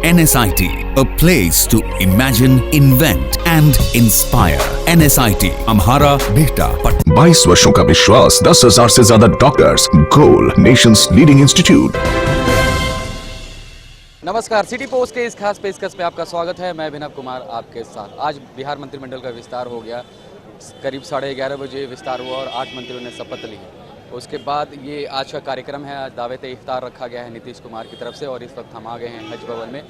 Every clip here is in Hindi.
NSIT, a place to imagine, invent and inspire. NSIT, Amhara, Bihta, Patna. 22 वर्षों का विश्वास, 10,000 से ज्यादा डॉक्टर्स, गोल नेशंस लीडिंग इंस्टीट्यूट। नमस्कार, सिटी पोस्ट के इस खास पेशकश पे आपका स्वागत है। मैं अभिनव कुमार आपके साथ। आज बिहार मंत्रिमंडल का विस्तार हो गया। करीब 11:30 बजे विस्तार हुआ और 8 मंत्रियों ने शपथ ली। उसके बाद ये आज का कार्यक्रम है। आज दावत इफ्तार रखा गया है नीतीश कुमार की तरफ से और इस वक्त हम आ गए हैं हज भवन में।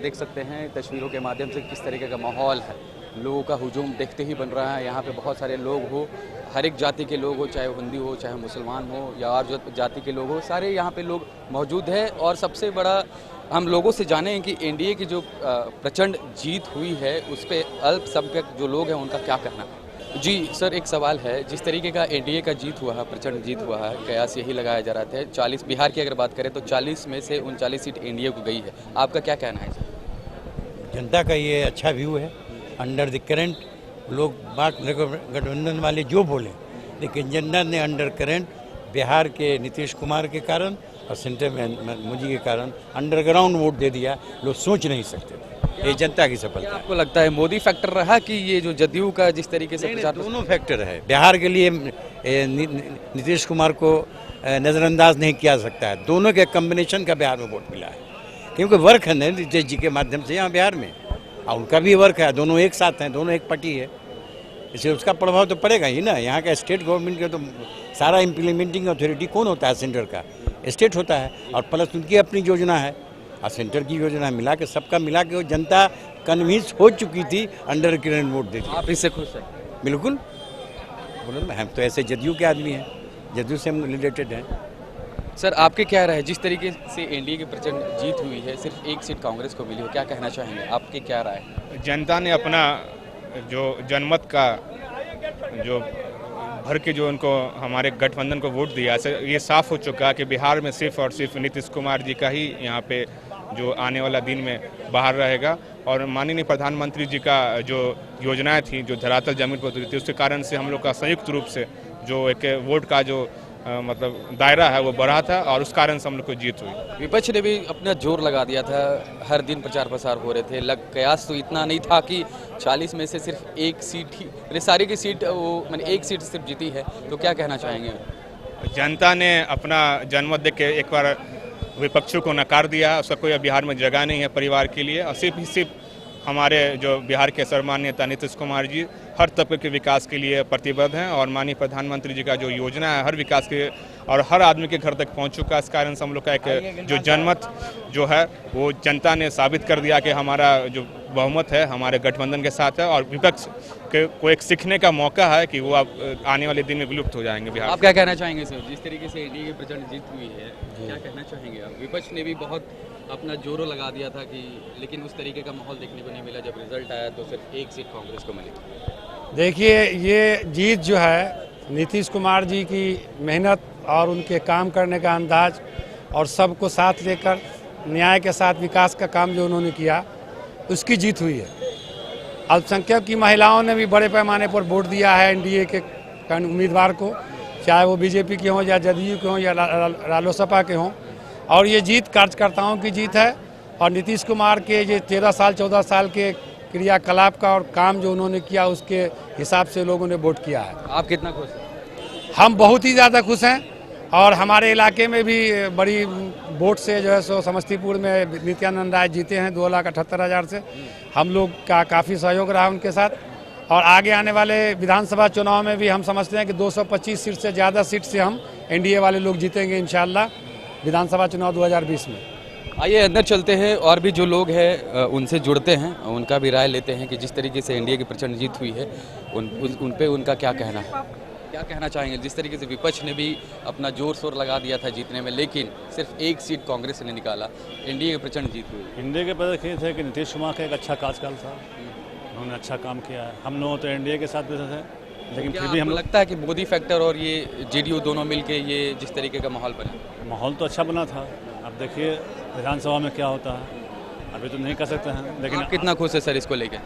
देख सकते हैं तस्वीरों के माध्यम से किस तरीके का माहौल है। लोगों का हुजूम देखते ही बन रहा है। यहाँ पे बहुत सारे लोग हो, हर एक जाति के लोग हो, चाहे हिंदी हो, चाहे मुसलमान हो या और जो जाति के लोग हो, सारे यहाँ पे लोग मौजूद हैं। और सबसे बड़ा हम लोगों से जाने कि एनडीए की जो प्रचंड जीत हुई है उस पर अल्पसंख्यक जो लोग हैं उनका क्या कहना है। जी सर, एक सवाल है। जिस तरीके का एनडीए का जीत हुआ है, प्रचंड जीत हुआ है, कयास यही लगाया जा रहा था 40 बिहार की अगर बात करें तो 40 में से 39 सीट एनडीए को गई है। आपका क्या कहना है सर? जनता का ये अच्छा व्यू है। अंडर द करंट लोग बात गठबंधन वाले जो बोले, लेकिन जनता ने अंडर करंट बिहार के नीतीश कुमार के कारण और सेंटर में मोदी के कारण अंडरग्राउंड वोट दे दिया। लोग सोच नहीं सकते थे। ये जनता की सफलता। आपको लगता है मोदी फैक्टर रहा कि ये जो जदयू का जिस तरीके से प्रचार? दोनों फैक्टर है। बिहार के लिए नीतीश कुमार को नज़रअंदाज नहीं किया सकता है। दोनों के कम्बिनेशन का बिहार में वोट मिला है, क्योंकि वर्क है नीतीश जी के माध्यम से यहाँ बिहार में, और उनका भी वर्क है। दोनों एक साथ हैं, दोनों एक पार्टी है, इसलिए उसका प्रभाव तो पड़ेगा ही ना। यहाँ का स्टेट गवर्नमेंट का तो सारा इम्प्लीमेंटिंग अथॉरिटी कौन होता है? सेंटर का स्टेट होता है, और प्लस उनकी अपनी योजना है और सेंटर की योजना मिला के सबका मिला के वो जनता कन्विंस हो चुकी थी, अंडर करंट वोट देती। आप इससे खुश हैं? बिल्कुल। बोलो, हम तो ऐसे जदयू के आदमी हैं, जदयू से हम रिलेटेड हैं। सर, आपके क्या राय है? जिस तरीके से एनडीए की प्रचंड जीत हुई है, सिर्फ एक सीट कांग्रेस को मिली हो, क्या कहना चाहेंगे? आपकी क्या राय है? जनता ने अपना जो जनमत का जो भर के जो उनको हमारे गठबंधन को वोट दिया, ये साफ हो चुका है कि बिहार में सिर्फ और सिर्फ नीतीश कुमार जी का ही यहाँ पे जो आने वाला दिन में बाहर रहेगा। और माननीय प्रधानमंत्री जी का जो योजनाएं थी, जो धरातल जमीन पर उतरी थी, उसके कारण से हम लोग का संयुक्त रूप से जो एक वोट का जो मतलब दायरा है वो बढ़ा था और उस कारण से हम लोग को जीत हुई। विपक्ष ने भी अपना जोर लगा दिया था। हर दिन प्रचार प्रसार हो रहे थे। कयास तो इतना नहीं था कि 40 में से सिर्फ एक सीट ही, सारी की सीट वो मैंने एक सीट सिर्फ जीती है। तो क्या कहना चाहेंगे? जनता ने अपना जनमत देख के एक बार विपक्षों को नकार दिया। उसका कोई बिहार में जगह नहीं है परिवार के लिए। और सिर्फ हमारे जो बिहार के सम्माननीय नेता नीतीश कुमार जी हर तबके के विकास के लिए प्रतिबद्ध हैं और माननीय प्रधानमंत्री जी का जो योजना है हर विकास के और हर आदमी के घर तक पहुंच चुका है। इस कारण से हम लोग का एक जो जनमत जो है वो जनता ने साबित कर दिया कि हमारा जो बहुमत है हमारे गठबंधन के साथ है और विपक्ष को एक सीखने का मौका है कि वो अब आने वाले दिन में विलुप्त हो जाएंगे बिहार। आप क्या कहना चाहेंगे सर? जिस तरीके से एनडीए की प्रचंड जीत हुई है, क्या कहना चाहेंगे आप? विपक्ष ने भी बहुत अपना जोरों लगा दिया था कि, लेकिन उस तरीके का माहौल देखने को नहीं मिला। जब रिजल्ट आया तो सिर्फ एक सीट कांग्रेस को मिली। देखिए, ये जीत जो है नीतीश कुमार जी की मेहनत और उनके काम करने का अंदाज और सबको साथ लेकर न्याय के साथ विकास का काम जो उन्होंने किया, उसकी जीत हुई है। अल्पसंख्यक की महिलाओं ने भी बड़े पैमाने पर वोट दिया है एनडीए के उम्मीदवार को, चाहे वो बीजेपी के हों या जदयू के हों या रालोसपा के हों। और ये जीत कार्यकर्ताओं की जीत है और नीतीश कुमार के ये 14 साल के क्रियाकलाप का और काम जो उन्होंने किया उसके हिसाब से लोगों ने वोट किया है। आप कितना खुश हैं? हम बहुत ही ज़्यादा खुश हैं और हमारे इलाके में भी बड़ी वोट से जो है सो समस्तीपुर में नित्यानंद राय जीते हैं 2,78,000 से। हम लोग का काफ़ी सहयोग रहा उनके साथ और आगे आने वाले विधानसभा चुनाव में भी हम समझते हैं कि 225 सीट से ज़्यादा सीट से हम एनडीए वाले लोग जीतेंगे इंशाल्लाह विधानसभा चुनाव 2020 में। आइए अंदर चलते हैं और भी जो लोग हैं उनसे जुड़ते हैं, उनका भी राय लेते हैं कि जिस तरीके से एनडीए की प्रचंड जीत हुई है उन पे उनका क्या कहना है, क्या कहना चाहेंगे। जिस तरीके से विपक्ष ने भी अपना जोर शोर लगा दिया था जीतने में, लेकिन सिर्फ एक सीट कांग्रेस ने निकाला, एनडीए की प्रचंड जीत हुई। एनडीए के पद ये थे कि नीतीश कुमार का एक अच्छा कार्यकाल था, उन्होंने अच्छा काम किया है। हम लोग तो एनडीए के साथ बैठे थे, लेकिन फिर भी हम लगता है कि मोदी फैक्टर और ये जेडीयू दोनों मिलके ये जिस तरीके का माहौल बना, माहौल तो अच्छा बना था। अब देखिए विधानसभा में क्या होता है, अभी तो नहीं कर सकते हैं। लेकिन आप कितना खुश है सर इसको लेकर?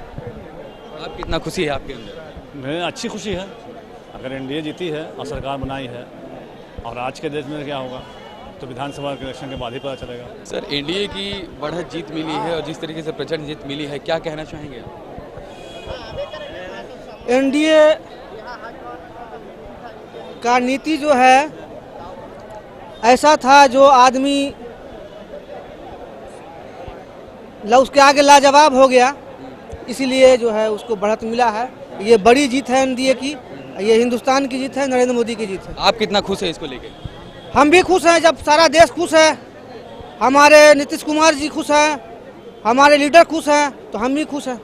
आप कितना खुशी है आपके अंदर? मेरे अच्छी खुशी है। अगर एनडीए जीती है और सरकार बनाई है, और आज के देश में क्या होगा, तो विधानसभा के इलेक्शन के बाद ही पता चलेगा। सर, एनडीए की बढ़त जीत मिली है और जिस तरीके से प्रचंड जीत मिली है, क्या कहना चाहेंगे? एनडीए का नीति जो है ऐसा था जो आदमी उसके आगे लाजवाब हो गया, इसीलिए जो है उसको बढ़त मिला है। ये बड़ी जीत है एनडीए की, ये हिंदुस्तान की जीत है, नरेंद्र मोदी की जीत है। आप कितना खुश हैं इसको लेके? हम भी खुश हैं, जब सारा देश खुश है, हमारे नीतीश कुमार जी खुश हैं, हमारे लीडर खुश हैं, तो हम भी खुश हैं।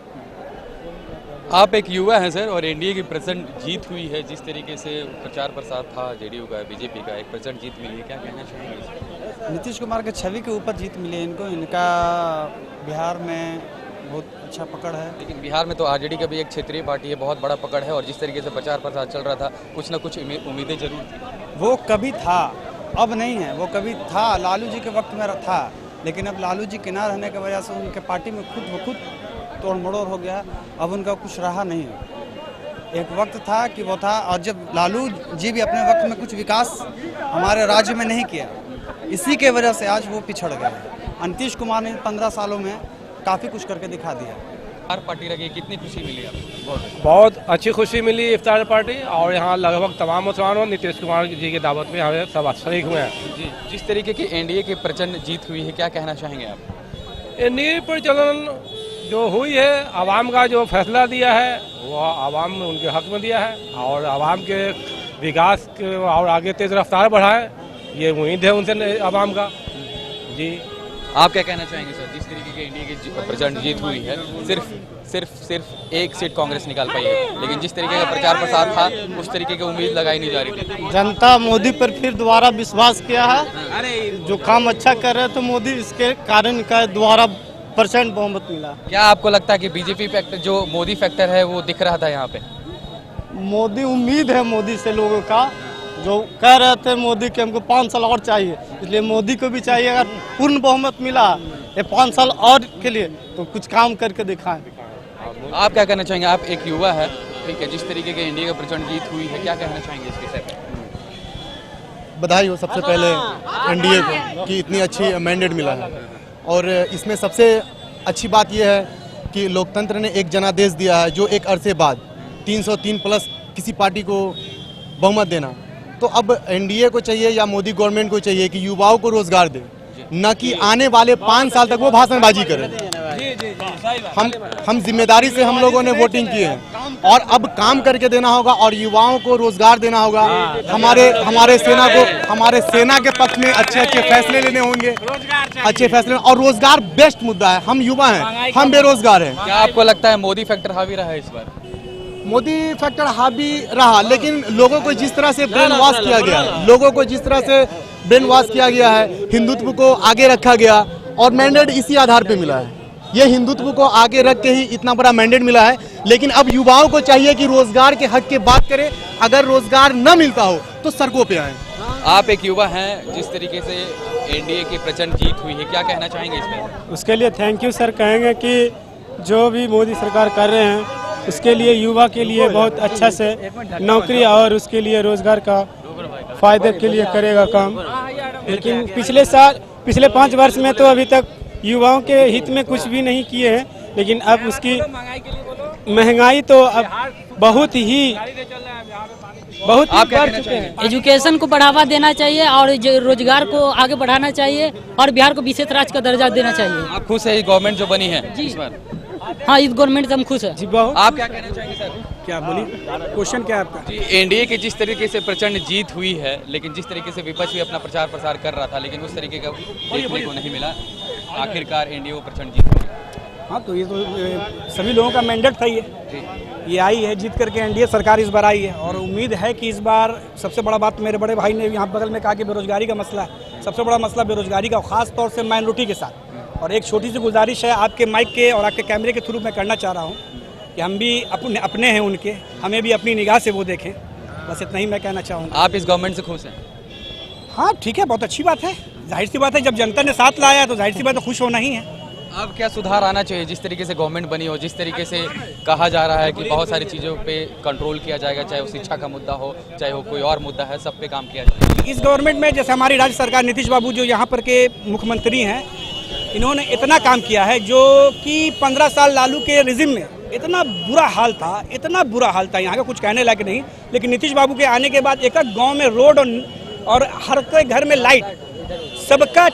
आप एक युवा हैं सर, और एनडीए की प्रचंड जीत हुई है, जिस तरीके से प्रचार प्रसार था जेडीयू का, बीजेपी का, एक प्रचंड जीत मिली है, क्या कहना चाहेंगे? नीतीश कुमार के छवि के ऊपर जीत मिली है इनको। इनका बिहार में बहुत अच्छा पकड़ है। लेकिन बिहार में तो आरजेडी का भी एक क्षेत्रीय पार्टी है, बहुत बड़ा पकड़ है, और जिस तरीके से प्रचार प्रसार चल रहा था, कुछ ना कुछ उम्मीदें जरूर थी। वो कभी था, अब नहीं है। वो कभी था, लालू जी के वक्त में था, लेकिन अब लालू जी के ना रहने की वजह से उनके पार्टी में खुद तोड़ मड़ोड़ हो गया। अब उनका कुछ रहा नहीं। एक वक्त था कि वो था, और जब लालू जी भी अपने वक्त में कुछ विकास हमारे राज्य में नहीं किया, इसी के वजह से आज वो पिछड़ गए। नीतीश कुमार ने 15 सालों में काफ़ी कुछ करके दिखा दिया। इफ्तार पार्टी लगी, कितनी खुशी मिली आपको? बहुत अच्छी खुशी मिली इफ्तार पार्टी, और यहाँ लगभग तमाम मुसलमानों नीतीश कुमार जी की दावत में हमें सब शरीक हुए हैं। जी, जिस तरीके की एनडीए की प्रचंड जीत हुई है, क्या कहना चाहेंगे आप? एनडीए पर चलन जो हुई है, आवाम का जो फैसला दिया है वो आवाम ने उनके हक में दिया है, और आवाम के विकास के और आगे तेज रफ्तार बढ़ाए, ये उम्मीद है उनसे आवाम का। जी, आप क्या कहना चाहेंगे सर, जिस तरीके की एनडीए की प्रचंड जीत हुई है, सिर्फ एक सीट कांग्रेस निकाल पाई है, लेकिन जिस तरीके का प्रचार प्रसार था, उस तरीके की उम्मीद लगाई नहीं जा रही थी। जनता मोदी पर फिर दोबारा विश्वास किया है, जो काम अच्छा कर रहे थे मोदी, इसके कारण का दोबारा % बहुमत मिला। क्या आपको लगता है कि बीजेपी फैक्टर, जो मोदी फैक्टर है, वो दिख रहा था यहाँ पे? मोदी, उम्मीद है मोदी से लोगों का, जो कह रहे थे मोदी के हमको 5 साल और चाहिए, इसलिए मोदी को भी चाहिए। अगर पूर्ण बहुमत मिला ये 5 साल और के लिए, तो कुछ काम करके दिखाएं। आप क्या कहना चाहेंगे? आप एक युवा है, ठीक है, जिस तरीके की एनडीए का प्रचंड जीत हुई है, क्या कहना चाहेंगे इस विषय पे? बधाई हो सबसे पहले एनडीए को कि इतनी अच्छी मैंडेट मिला है, और इसमें सबसे अच्छी बात यह है कि लोकतंत्र ने एक जनादेश दिया है, जो एक अरसे बाद 303 प्लस किसी पार्टी को बहुमत देना। तो अब एनडीए को चाहिए या मोदी गवर्नमेंट को चाहिए कि युवाओं को रोजगार दे, न कि आने वाले 5 साल तक वो भाषणबाजी करें। हम जिम्मेदारी से हम लोगों ने वोटिंग की है, और अब काम करके देना होगा, और युवाओं को रोजगार देना होगा। हमारे सेना के पक्ष में अच्छे फैसले लेने होंगे, अच्छे फैसले, और रोजगार बेस्ट मुद्दा है। हम युवा हैं, हम बेरोजगार हैं। क्या आपको लगता है मोदी फैक्टर हावी रहा है इस बार? मोदी फैक्टर हावी रहा, लेकिन लोगों को जिस तरह से ब्रेन वॉश किया गया है, हिंदुत्व को आगे रखा गया, और मैंडेट इसी आधार पे मिला है। ये हिंदुत्व को आगे रख के ही इतना बड़ा मैंडेट मिला है। लेकिन अब युवाओं को चाहिए कि रोजगार के हक की बात करें, अगर रोजगार न मिलता हो तो सड़कों पे आए। आप एक युवा हैं, जिस तरीके से एनडीए की प्रचंड जीत हुई है, क्या कहना चाहेंगे इसमें? उसके लिए थैंक यू सर कहेंगे कि जो भी मोदी सरकार कर रहे हैं, उसके लिए युवा के लिए बहुत अच्छा से नौकरी और उसके लिए रोजगार का फायदे के लिए करेगा काम। लेकिन पिछले 5 वर्ष में तो अभी तक युवाओं के हित में कुछ भी नहीं किए हैं, लेकिन अब उसकी महंगाई तो अब बहुत ही बढ़ चुके हैं। एजुकेशन को बढ़ावा देना चाहिए, और रोजगार को आगे बढ़ाना चाहिए, और बिहार को विशेष राज्य का दर्जा देना चाहिए। आप खुश है गवर्नमेंट जो बनी है इस बार? हाँ, इस गवर्नमेंट से हम खुश हैं। जी, बहुत। आप क्या कहना चाहेंगे सर? क्या बोलिए, क्वेश्चन क्या है आपका? जी, एनडीए की जिस तरीके से प्रचंड जीत हुई है, लेकिन जिस तरीके से विपक्ष भी अपना प्रचार प्रसार कर रहा था, लेकिन उस तरीके का देखने को नहीं मिला। आखिरकार एनडीए को प्रचंड जीत हुई। हाँ, तो ये तो सभी लोगों का मैंडेट था। ये आई है, जीत करके एनडीए सरकार इस बार आई है, और उम्मीद है कि इस बार सबसे बड़ा बात, मेरे बड़े भाई ने यहाँ बगल में कहा कि बेरोजगारी का मसला है। सबसे बड़ा मसला बेरोजगारी का, खास तौर से माइनॉरिटी के साथ। और एक छोटी सी गुजारिश है आपके माइक के और आपके कैमरे के थ्रू मैं करना चाह रहा हूँ कि हम भी अपने हैं उनके, हमें भी अपनी निगाह से वो देखें। बस इतना ही मैं कहना चाहूँगा। आप इस गवर्नमेंट से खुश हैं? हाँ, ठीक है, बहुत अच्छी बात है। जाहिर सी बात है, जब जनता ने साथ लाया तो जाहिर सी बात है खुश होना ही है। अब क्या सुधार आना चाहिए? जिस तरीके से गवर्नमेंट बनी हो, जिस तरीके से कहा जा रहा है कि बहुत सारी चीज़ों पे कंट्रोल किया जाएगा, चाहे वो शिक्षा का मुद्दा हो, चाहे वो कोई और मुद्दा है, सब पे काम किया जाएगा। इस गवर्नमेंट में जैसे हमारी राज्य सरकार नीतीश बाबू जो यहाँ पर के मुख्यमंत्री हैं, इन्होंने इतना काम किया है जो कि 15 साल लालू के रिजिम में इतना बुरा हाल था यहाँ का कुछ कहने लायक नहीं। लेकिन नीतीश बाबू के आने के बाद एक गांव में रोड और हर कोई घर में लाइट, सबका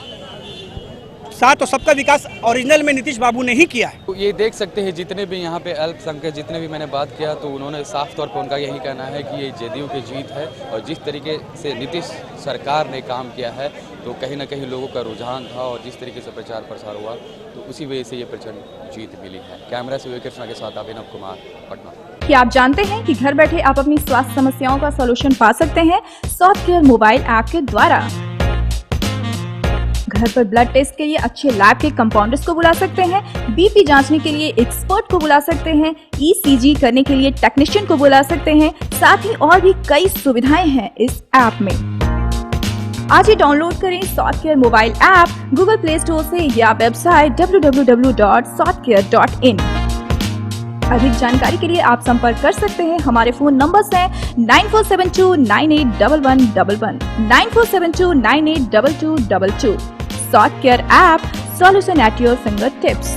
साथ और सबका विकास ओरिजिनल में नीतीश बाबू ने ही किया है। तो ये देख सकते हैं जितने भी यहाँ पे अल्पसंख्यक जितने भी मैंने बात किया तो उन्होंने साफ तौर पर उनका यही कहना है कि ये जदयू की जीत है और जिस तरीके से नीतीश सरकार ने काम किया है तो कहीं ना कहीं लोगों का रुझान था और जिस तरीके से प्रचार प्रसार हुआ तो उसी वजह से ये प्रचंड जीत मिली है। कैमरा से कृष्णा के साथ अभिनव कुमार, पटना। क्या आप जानते हैं कि घर बैठे आप अपनी स्वास्थ्य समस्याओं का सलूशन पा सकते हैं सॉफ्टकेयर मोबाइल ऐप के द्वारा। घर पर ब्लड टेस्ट के लिए अच्छे लैब के कंपाउंडर्स को बुला सकते हैं, बीपी जांचने के लिए एक्सपर्ट को बुला सकते हैं, ईसीजी करने के लिए टेक्नीशियन को बुला सकते हैं। साथ ही और भी कई सुविधाएं हैं इस ऐप में। आज ही डाउनलोड करें Softcare mobile app Google Play Store से या वेबसाइट www.softcare.in। अधिक जानकारी के लिए आप संपर्क कर सकते हैं। हमारे फोन नंबर्स हैं 9472981111, 9472982222। Softcare app, solution at your finger tips.